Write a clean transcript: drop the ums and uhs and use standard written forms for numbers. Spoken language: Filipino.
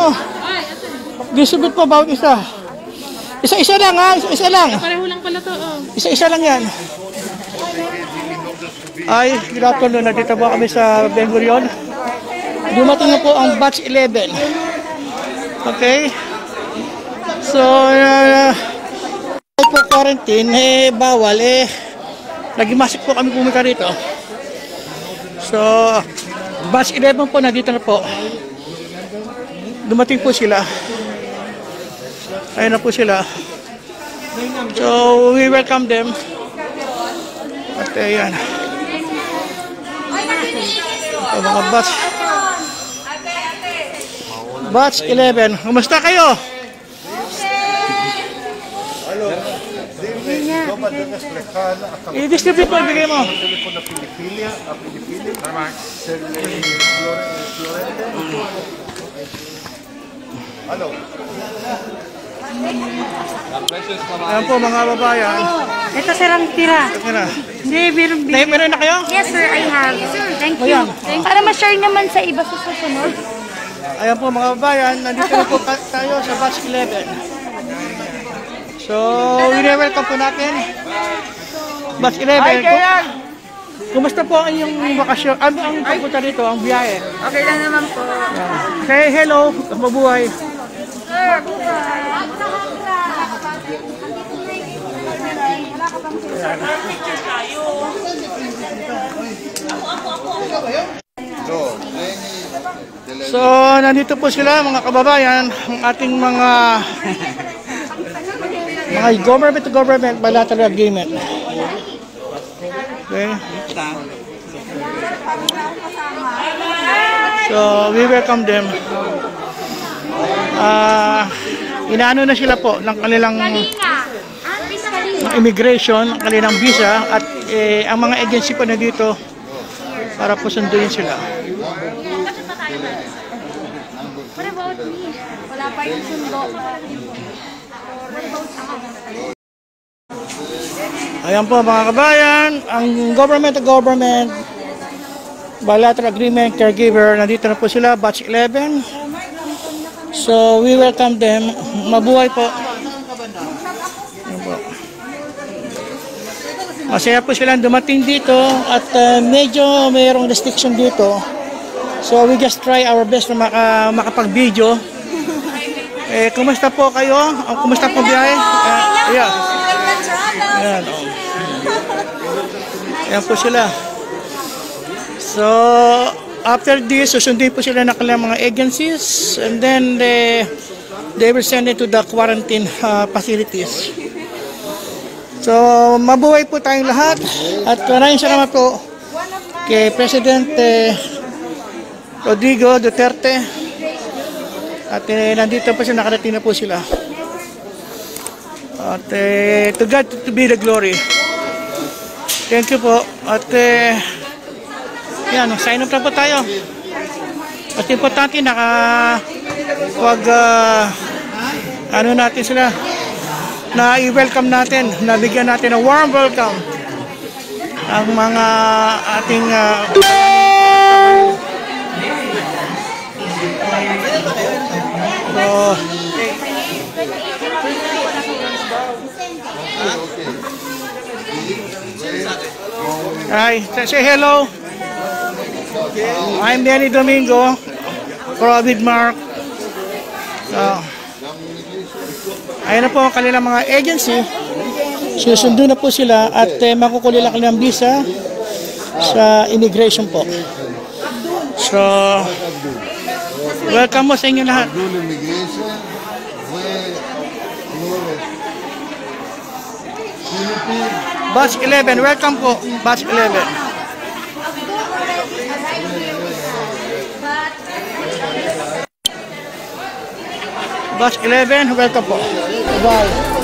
ano. Distribute po bawat isa. Isa-isa lang ha, isa-isa lang. Pareho lang pala to, oh. Isa-isa lang yan. Ay, good afternoon. Nandito po kami sa Ben Gurion. Dumating na po ang batch 11. Okay. So, po quarantine, bawal nagimasik po kami pumika rito. So, batch 11 po, nandito na po. Dumating po sila. Ayun na po sila. So, we welcome them. At ayan. So, mga batch 11. Kumusta kayo? I-distribute mo, ibigay mo. Ayan po mga babayan. Ito sirang tira. Hindi, Meron na kayo? Yes sir, I have. Thank you. Para ma-share naman sa iba sa susunod. Ayan po mga babayan, nandito na po tayo sa batch 11. So, welcome po natin. Batch 11. Kumusta po ang inyong bakasyon? Ano ang pagpunta dito, ang biyahe? Okay lang naman po. Say hello, mabuhay. Sir, buhay. So, nandito po sila mga kababayan, ang ating mga government to government bilateral agreement. Okay. So, we welcome them. Inaano na sila po ng kanilang immigration, ang kanilang visa at ang mga agency po na dito para po sunduin sila. Wala pa yung sundo. Ayan po mga kabayan, ang government to government bilateral agreement caregiver, nandito na po sila, batch 11. So we welcome them. Mabuhay po. Ayan po. Masaya po silang dumating dito at medyo mayroong restriction dito. So we just try our best na makapag-video. Kumusta po kayo? Kumusta po biyahe? Yeah. Ayan. Ayan po sila. So, after this, susundin po sila ng kanilang mga agencies and then they will send it to the quarantine facilities. So, mabuhay po tayong lahat at maraming salamat po kay President Rodrigo Duterte at nandito po sila, nakarating na po sila. At to God to be the glory. Thank you po. At yan, sign up na po tayo. At importante ano natin sila, na i-welcome natin, nabigyan natin ng warm welcome ang mga ating hi, say hello. I'm Danny Domingo, Provid Mark. Ayan na po ang kanilang mga agency. Susundo na po sila at makukuha lang kanilang visa sa immigration po. So, welcome mo sa inyo lahat. Batch 11, welcome po. Batch 11. Batch 11, welcome po. Bye.